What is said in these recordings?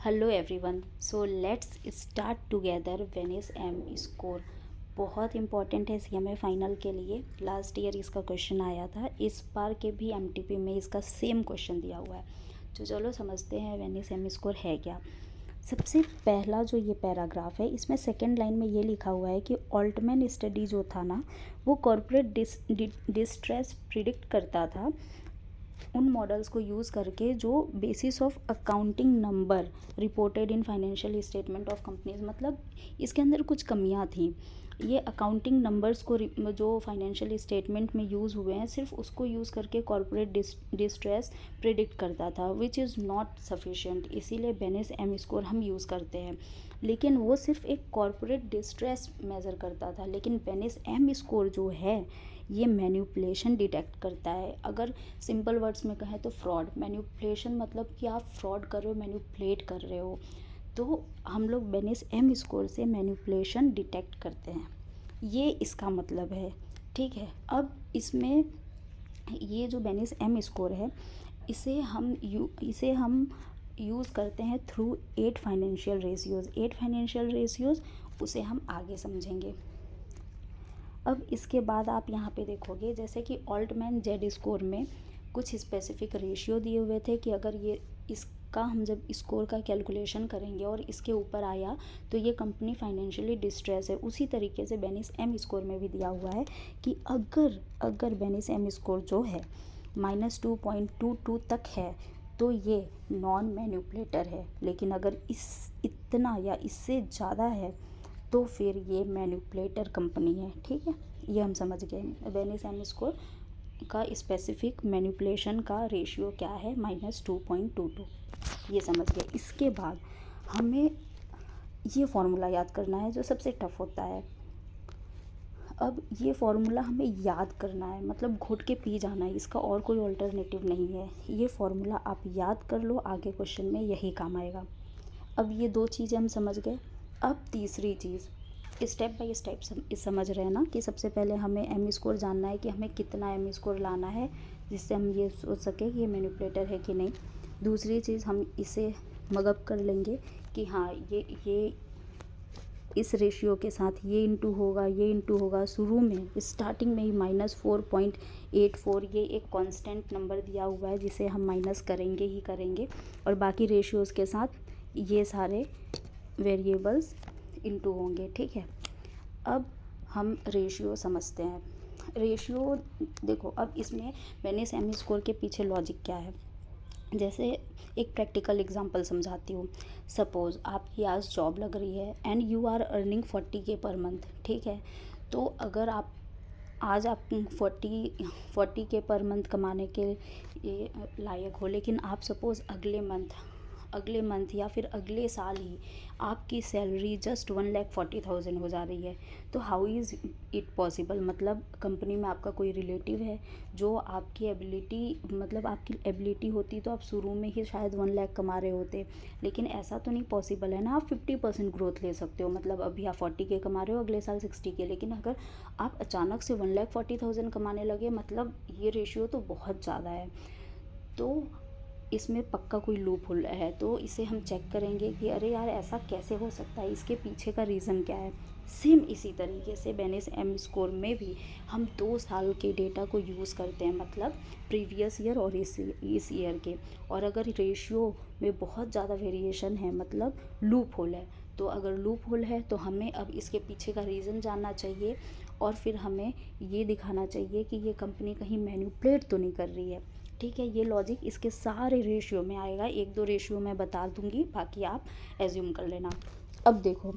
Hello everyone, so let's start together वेनिस M score. बहुत important है सीएमए फाइनल के लिए। लास्ट ईयर इसका क्वेश्चन आया था, इस बार के भी एमटीपी में इसका सेम क्वेश्चन दिया हुआ है। तो चलो समझते हैं वेनिस एम स्कोर है क्या। सबसे पहला जो ये पैराग्राफ है, इसमें सेकेंड लाइन में ये लिखा हुआ है कि ऑल्टमैन स्टडी जो था ना, वो कॉर्पोरेट डिस्ट्रेस प्रिडिक्ट करता था उन मॉडल्स को यूज़ करके जो basis of accounting number reported in financial statement of companies. मतलब इसके अंदर कुछ कमियां थी। ये अकाउंटिंग नंबर्स को जो फाइनेंशियल स्टेटमेंट में यूज़ हुए हैं, सिर्फ उसको यूज़ करके कॉर्पोरेट डिस्ट्रेस प्रिडिक्ट करता था, विच इज़ नॉट सफिशिएंट। इसीलिए बेनिस एम स्कोर हम यूज़ करते हैं। लेकिन वो सिर्फ एक कॉर्पोरेट डिस्ट्रेस मेज़र करता था, लेकिन बेनिस एम स्कोर जो है ये मैन्युपुलेशन डिटेक्ट करता है। अगर सिंपल वर्ड्स में कहें तो फ्रॉड। मैन्युपुलेशन मतलब कि आप फ्रॉड कर रहे हो, मैन्युपुलेट कर रहे हो। तो हम लोग बेनिस एम स्कोर से मैन्युपुलेशन डिटेक्ट करते हैं, ये इसका मतलब है। ठीक है, अब इसमें ये जो बेनिस एम स्कोर है, इसे हम यूज़ करते हैं through 8 financial ratios. 8 financial ratios उसे हम आगे समझेंगे। अब इसके बाद आप यहाँ पे देखोगे, जैसे कि ऑल्टमैन जेड स्कोर में कुछ स्पेसिफिक रेशियो दिए हुए थे कि अगर ये इसका हम जब स्कोर का कैलकुलेशन करेंगे और इसके ऊपर आया तो ये कंपनी फाइनेंशियली डिस्ट्रेस है। उसी तरीके से बेनिस एम स्कोर में भी दिया हुआ है कि अगर बेनिस एम स्कोर जो है -2.22 तक है तो ये नॉन मैन्युपुलेटर है। लेकिन अगर इतना या इससे ज़्यादा है तो फिर ये मैन्युपुलेटर कंपनी है। ठीक है, ये हम समझ गए बेनिस एम स्कोर का स्पेसिफिक मैन्युपुलेशन का रेशियो क्या है, -2.22। ये समझ गए। इसके बाद हमें ये फॉर्मूला याद करना है जो सबसे टफ होता है। अब ये फॉर्मूला हमें याद करना है, मतलब घुट के पी जाना है, इसका और कोई ऑल्टरनेटिव नहीं है। ये फॉर्मूला आप याद कर लो, आगे क्वेश्चन में यही काम आएगा। अब ये दो चीज़ें हम समझ गए। अब तीसरी चीज़, स्टेप बाय स्टेप समझ रहे हैं ना, कि सबसे पहले हमें एम स्कोर जानना है कि हमें कितना एम स्कोर लाना है जिससे हम ये सोच सकें कि ये मैनिपुलेटर है कि नहीं। दूसरी चीज़, हम इसे मगअप कर लेंगे कि हाँ ये इस रेशियो के साथ ये इंटू होगा। शुरू में स्टार्टिंग में ही -4.84, ये एक कांस्टेंट नंबर दिया हुआ है जिसे हम माइनस करेंगे ही करेंगे, और बाकी रेशियोज़ के साथ ये सारे वेरिएबल्स इंटू होंगे। ठीक है, अब हम रेशियो समझते हैं। रेशियो देखो, अब इसमें बेनिस एम स्कोर के पीछे लॉजिक क्या है, जैसे एक प्रैक्टिकल एग्जांपल समझाती हूँ। सपोज़ आपकी आज जॉब लग रही है and you are earning 40K per month. ठीक है, तो अगर आप आज आप 40K पर मंथ कमाने के लायक हो, लेकिन आप सपोज़ अगले मंथ या फिर अगले साल ही आपकी सैलरी जस्ट 1,40,000 हो जा रही है, तो हाउ इज़ इट पॉसिबल। मतलब कंपनी में आपका कोई रिलेटिव है जो आपकी एबिलिटी होती तो आप शुरू में ही शायद 1 लाख कमा रहे होते, लेकिन ऐसा तो नहीं पॉसिबल है ना। आप 50% ग्रोथ ले सकते हो, मतलब अभी आप 40K कमा रहे हो, अगले साल 60K, लेकिन अगर आप अचानक से 1,40,000 कमाने लगे, मतलब ये रेशियो तो बहुत ज़्यादा है। तो इसमें पक्का कोई लूप होल है, तो इसे हम चेक करेंगे कि अरे यार ऐसा कैसे हो सकता है, इसके पीछे का रीज़न क्या है। सेम इसी तरीके से बेनिस एम स्कोर में भी हम 2 साल के डेटा को यूज़ करते हैं, मतलब प्रीवियस ईयर और इस ईयर के। और अगर रेशियो में बहुत ज़्यादा वेरिएशन है, मतलब लूप होल है, तो अगर लूप होल है तो हमें अब इसके पीछे का रीज़न जानना चाहिए, और फिर हमें ये दिखाना चाहिए कि ये कंपनी कहीं मैन्युपुलेट तो नहीं कर रही है। ठीक है, ये लॉजिक इसके सारे रेशियो में आएगा। 1-2 रेशियो मैं बता दूंगी, बाकी आप एज्यूम कर लेना। अब देखो,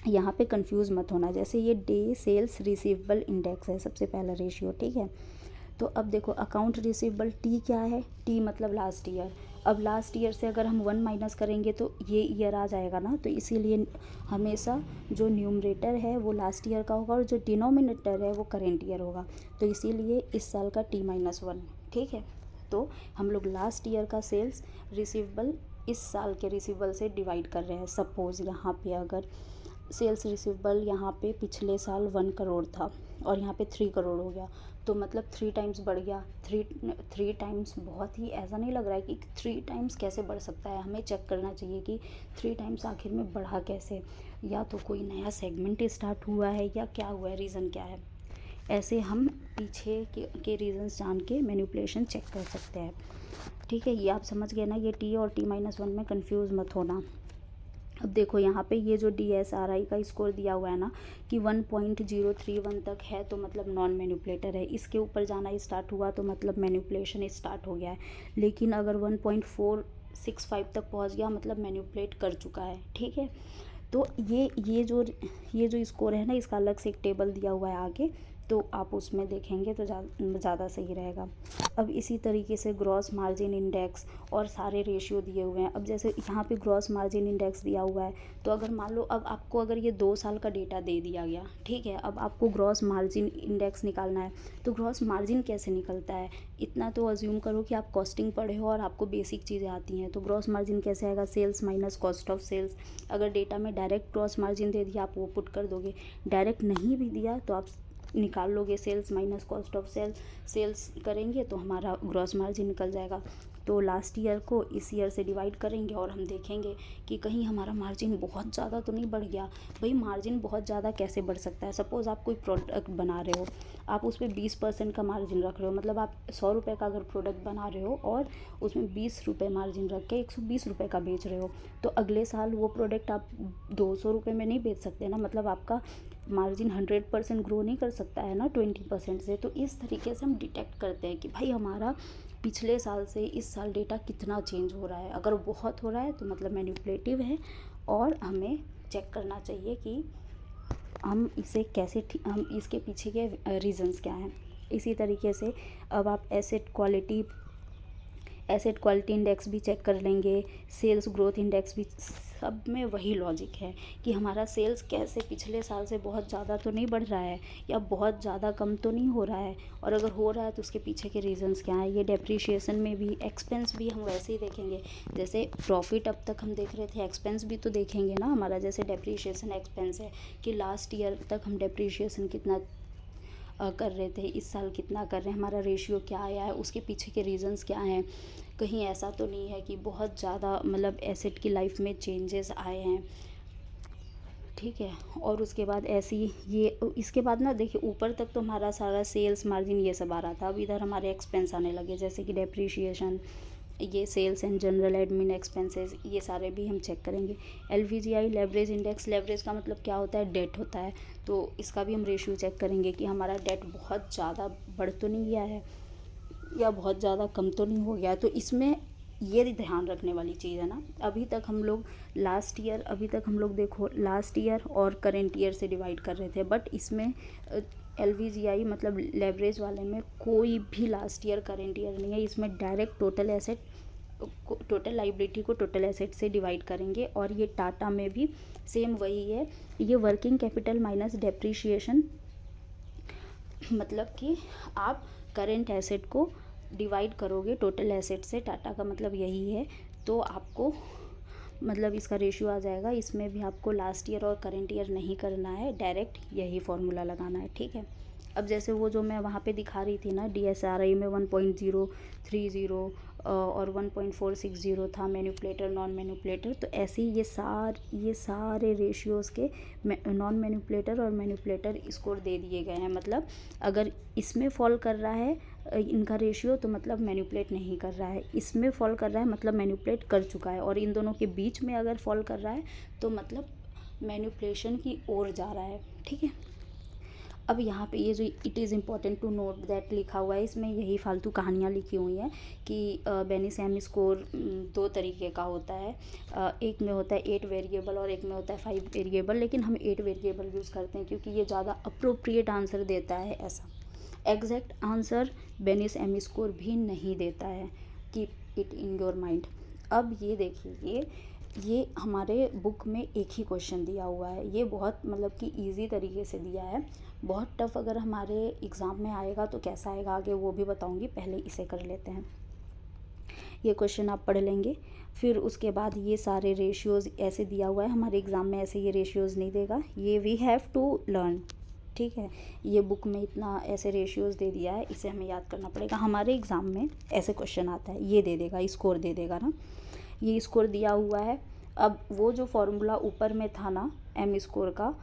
यहाँ पे कंफ्यूज मत होना। जैसे ये डे सेल्स रिसीवेबल इंडेक्स है, सबसे पहला रेशियो। ठीक है, तो अब देखो अकाउंट रिसीवेबल टी क्या है, टी मतलब लास्ट ईयर। अब लास्ट ईयर से अगर हम 1 माइनस करेंगे तो ये ईयर आ जाएगा ना, तो इसीलिए हमेशा जो न्यूमरेटर है वो लास्ट ईयर का होगा और जो डिनोमिनेटर है वो करेंट ईयर होगा, तो इसीलिए इस साल का T-1। ठीक है, तो हम लोग लास्ट ईयर का सेल्स रिसीवेबल इस साल के रिसीवेबल से डिवाइड कर रहे हैं। सपोज़ यहाँ पे अगर सेल्स रिसीवेबल यहाँ पे पिछले साल 1 करोड़ था, और यहाँ पे 3 करोड़ हो गया, तो मतलब 3 टाइम्स बढ़ गया। 3 टाइम्स बहुत ही, ऐसा नहीं लग रहा है कि 3 टाइम्स कैसे बढ़ सकता है, हमें चेक करना चाहिए कि 3 टाइम्स आखिर में बढ़ा कैसे, या तो कोई नया सेगमेंट स्टार्ट हुआ है या क्या हुआ है, रीज़न क्या है। ऐसे हम पीछे के रीजंस जान के मैनिपुलेशन चेक कर सकते हैं। ठीक है, ये आप समझ गए ना, ये टी और T-1 में कंफ्यूज मत होना। अब देखो यहाँ पे ये जो DSRI का स्कोर दिया हुआ है ना कि 1.031 तक है, तो मतलब नॉन मैनिपुलेटर है। इसके ऊपर जाना स्टार्ट हुआ तो मतलब मैनिपुलेशन स्टार्ट हो गया है। लेकिन अगर 1.465 तक पहुँच गया मतलब मैनिपुलेट कर चुका है। ठीक है, तो ये जो स्कोर है ना, इसका अलग से एक टेबल दिया हुआ है आगे, तो आप उसमें देखेंगे तो ज़्यादा सही रहेगा। अब इसी तरीके से ग्रॉस मार्जिन इंडेक्स और सारे रेशियो दिए हुए हैं। अब जैसे यहाँ पे ग्रॉस मार्जिन इंडेक्स दिया हुआ है, तो अगर मान लो अब आपको अगर ये 2 साल का डेटा दे दिया गया, ठीक है, अब आपको ग्रॉस मार्जिन इंडेक्स निकालना है, तो ग्रॉस मार्जिन कैसे निकलता है, इतना तो अज्यूम करो कि आप कॉस्टिंग पढ़े हो और आपको बेसिक चीज़ें आती हैं। तो ग्रॉस मार्जिन कैसे आएगा, sales minus cost of sales. अगर डेटा में डायरेक्ट ग्रॉस मार्जिन दे दिया, आप वो पुट कर दोगे। डायरेक्ट नहीं भी दिया तो आप निकाल लोगे sales minus cost of sales करेंगे तो हमारा ग्रॉस मार्जिन निकल जाएगा। तो लास्ट ईयर को इस ईयर से डिवाइड करेंगे और हम देखेंगे कि कहीं हमारा मार्जिन बहुत ज़्यादा तो नहीं बढ़ गया। भाई मार्जिन बहुत ज़्यादा कैसे बढ़ सकता है, सपोज़ आप कोई प्रोडक्ट बना रहे हो, आप उस पर 20% का मार्जिन रख रहे हो, मतलब आप 100 रुपये का अगर प्रोडक्ट बना रहे हो और उसमें 20 रुपये मार्जिन रख के 120 रुपये का बेच रहे हो, तो अगले साल वो प्रोडक्ट आप 200 रुपये में नहीं बेच सकते ना, मतलब आपका मार्जिन 100% ग्रो नहीं कर सकता है ना 20% से। तो इस तरीके से हम डिटेक्ट करते हैं कि भाई हमारा पिछले साल से इस साल डेटा कितना चेंज हो रहा है। अगर बहुत हो रहा है तो मतलब मैनिपुलेटिव है, और हमें चेक करना चाहिए कि हम इसे कैसे हम इसके पीछे के रीजंस क्या हैं। इसी तरीके से अब आप एसेट क्वालिटी इंडेक्स भी चेक कर लेंगे, सेल्स ग्रोथ इंडेक्स भी, सब में वही लॉजिक है कि हमारा सेल्स कैसे पिछले साल से बहुत ज़्यादा तो नहीं बढ़ रहा है या बहुत ज़्यादा कम तो नहीं हो रहा है, और अगर हो रहा है तो उसके पीछे के रीजंस क्या हैं। ये डेप्रिशिएशन में भी, एक्सपेंस भी हम वैसे ही देखेंगे, जैसे प्रॉफिट अब तक हम देख रहे थे, एक्सपेंस भी तो देखेंगे ना हमारा। जैसे डेप्रिशिएशन एक्सपेंस है कि लास्ट ईयर तक हम डेप्रिशिएशन कितना कर रहे थे, इस साल कितना कर रहे हैं, हमारा रेशियो क्या आया है, उसके पीछे के रीजंस क्या हैं। कहीं ऐसा तो नहीं है कि बहुत ज़्यादा मतलब एसेट की लाइफ में चेंजेस आए हैं। ठीक है, और उसके बाद ऐसी ये इसके बाद ना देखिए, ऊपर तक तो हमारा सारा सेल्स मार्जिन ये सब आ रहा था। अब इधर हमारे एक्सपेंस आने लगे, जैसे कि डेप्रिशिएशन, ये sales and general admin expenses, ये सारे भी हम चेक करेंगे। LVGI लेवरेज इंडेक्स, लेवरेज का मतलब क्या होता है, डेट होता है, तो इसका भी हम रेशियो चेक करेंगे कि हमारा डेट बहुत ज़्यादा बढ़ तो नहीं गया है या बहुत ज़्यादा कम तो नहीं हो गया। तो इसमें ये ध्यान रखने वाली चीज़ है ना। अभी तक हम लोग देखो लास्ट ईयर और करेंट ईयर से डिवाइड कर रहे थे, बट इसमें LVGI मतलब लेवरेज वाले में कोई भी लास्ट ईयर करेंट ईयर नहीं है। इसमें डायरेक्ट टोटल लाइबिलिटी को टोटल एसेट से डिवाइड करेंगे। और ये टाटा में भी सेम वही है, ये वर्किंग कैपिटल माइनस डेप्रिशिएशन, मतलब कि आप करेंट एसेट को डिवाइड करोगे टोटल एसेट से, टाटा का मतलब यही है, तो आपको मतलब इसका रेशियो आ जाएगा। इसमें भी आपको लास्ट ईयर और करेंट ईयर नहीं करना है, डायरेक्ट यही फॉर्मूला लगाना है। ठीक है, अब जैसे वो जो मैं वहाँ पे दिखा रही थी ना, DSRI में 1.030 और 1.460 था मैनिपुलेटर नॉन मैनिपुलेटर, तो ऐसे ही ये सारे रेशियोज़ के नॉन मैनिपुलेटर और मैनिपुलेटर स्कोर दे दिए गए हैं। मतलब अगर इसमें फॉल कर रहा है इनका रेशियो, तो मतलब मैनिपुलेट नहीं कर रहा है, इसमें फॉल कर रहा है मतलब मैनिपुलेट कर चुका है, और इन दोनों के बीच में अगर फॉल कर रहा है तो मतलब मैनिपुलेशन की ओर जा रहा है। ठीक है, अब यहाँ पे ये जो it is important to note that लिखा हुआ है, इसमें यही फालतू कहानियाँ लिखी हुई हैं कि बेनिसैम स्कोर 2 तरीके का होता है। एक में होता है 8 वेरिएबल और एक में होता है 5 वेरिएबल, लेकिन हम 8 वेरिएबल यूज़ करते हैं क्योंकि ये ज़्यादा अप्रोप्रिएट आंसर देता है। ऐसा एग्जैक्ट आंसर बेनिसैम स्कोर भी नहीं देता है, keep it in your mind. अब ये देखिए, ये हमारे बुक में एक ही क्वेश्चन दिया हुआ है, ये बहुत मतलब कि इजी तरीके से दिया है। बहुत टफ अगर हमारे एग्ज़ाम में आएगा तो कैसा आएगा आगे वो भी बताऊंगी, पहले इसे कर लेते हैं। ये क्वेश्चन आप पढ़ लेंगे, फिर उसके बाद ये सारे रेशियोज़ ऐसे दिया हुआ है, हमारे एग्ज़ाम में ऐसे ये रेशियोज़ नहीं देगा, ये वी हैव टू लर्न। ठीक है। ये बुक में इतना ऐसे रेशियोज़ दे दिया है, इसे हमें याद करना पड़ेगा। हमारे एग्ज़ाम में ऐसे क्वेश्चन आता है, ये दे देगा, स्कोर दे देगा ना, ये स्कोर दिया हुआ है। अब वो जो फॉर्मूला ऊपर में था ना एम स्कोर का,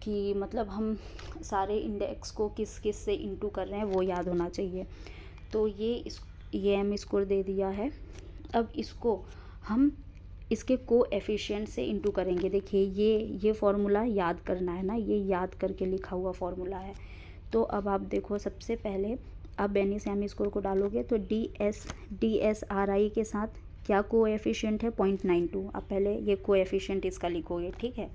कि मतलब हम सारे इंडेक्स को किस किस से इंटू कर रहे हैं वो याद होना चाहिए। तो ये एम स्कोर दे दिया है। अब इसको हम इसके कोएफिशिएंट से इंटू करेंगे। देखिए ये फॉर्मूला याद करना है ना, ये याद करके लिखा हुआ फॉर्मूला है। तो अब आप देखो, सबसे पहले आप बेनिस एम स्कोर को डालोगे तो DSRI के साथ क्या कोएफिशिएंट है 0.92। अब पहले ये कोएफिशिएंट इसका लिखोगे, ठीक है।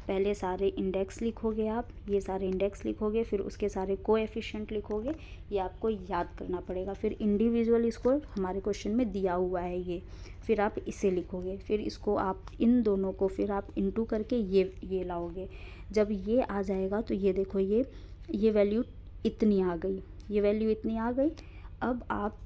पहले सारे इंडेक्स लिखोगे आप, ये सारे इंडेक्स लिखोगे, फिर उसके सारे कोएफिशिएंट लिखोगे, ये आपको याद करना पड़ेगा। फिर इंडिविजुअल स्कोर हमारे क्वेश्चन में दिया हुआ है ये, फिर आप इसे लिखोगे, फिर इसको आप इन दोनों को फिर आप इंटू करके ये लाओगे। जब ये आ जाएगा तो ये देखो, ये वैल्यू इतनी आ गई, ये वैल्यू इतनी आ गई। अब आप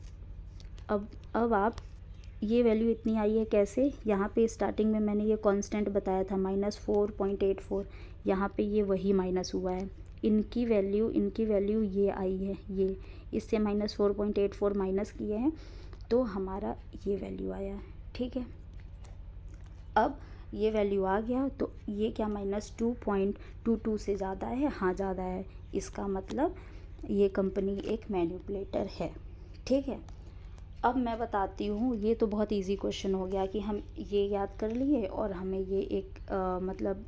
ये वैल्यू इतनी आई है कैसे, यहाँ पे स्टार्टिंग में मैंने ये कांस्टेंट बताया था -4.84, यहाँ पे ये वही माइनस हुआ है। इनकी वैल्यू ये आई है, ये इससे -4.84 माइनस किए हैं तो हमारा ये वैल्यू आया, ठीक है। अब ये वैल्यू आ गया तो ये क्या -2.22 से ज़्यादा है, हाँ ज़्यादा है, इसका मतलब ये कंपनी एक मैनिपुलेटर है, ठीक है। अब मैं बताती हूँ, ये तो बहुत इजी क्वेश्चन हो गया कि हम ये याद कर लिए और हमें ये मतलब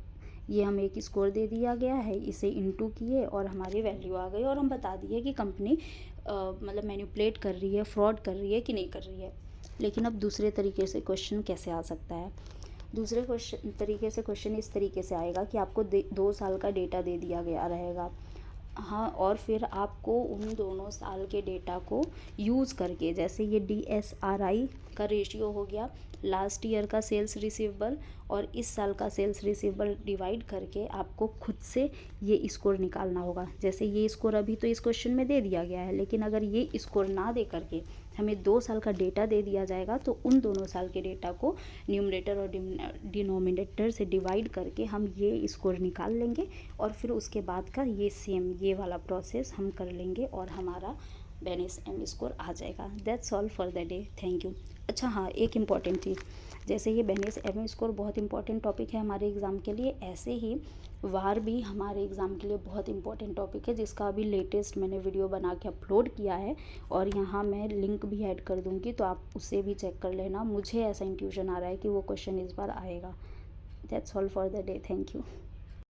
ये हमें एक स्कोर दे दिया गया है, इसे इंटू किए और हमारी वैल्यू आ गई और हम बता दिए कि कंपनी मतलब मैनिपुलेट कर रही है, फ्रॉड कर रही है कि नहीं कर रही है। लेकिन अब दूसरे तरीके से क्वेश्चन कैसे आ सकता है? दूसरे तरीके से क्वेश्चन इस तरीके से आएगा कि आपको 2 साल का डेटा दे दिया गया रहेगा, हाँ, और फिर आपको उन दोनों साल के डेटा को यूज़ करके, जैसे ये DSRI का रेशियो हो गया, लास्ट ईयर का सेल्स रिसीवेबल और इस साल का सेल्स रिसीवेबल डिवाइड करके आपको खुद से ये स्कोर निकालना होगा। जैसे ये स्कोर अभी तो इस क्वेश्चन में दे दिया गया है, लेकिन अगर ये स्कोर ना दे करके हमें 2 साल का डेटा दे दिया जाएगा तो उन दोनों साल के डेटा को न्यूमरेटर और डिनोमिनेटर से डिवाइड करके हम ये स्कोर निकाल लेंगे और फिर उसके बाद का ये सेम ये वाला प्रोसेस हम कर लेंगे और हमारा बेनिस एम स्कोर आ जाएगा। That's all for the day, thank you. अच्छा हाँ, एक इम्पॉर्टेंट चीज़, जैसे ये बेनिस एम स्कोर बहुत इंपॉर्टेंट टॉपिक है हमारे एग्ज़ाम के लिए, ऐसे ही वार भी हमारे एग्ज़ाम के लिए बहुत इंपॉर्टेंट टॉपिक है, जिसका अभी लेटेस्ट मैंने वीडियो बना के अपलोड किया है और यहाँ मैं लिंक भी ऐड कर दूँगी, तो आप उसे भी चेक कर लेना। मुझे ऐसा इंट्यूशन आ रहा है कि वो क्वेश्चन इस बार आएगा। That's all for the day, thank you.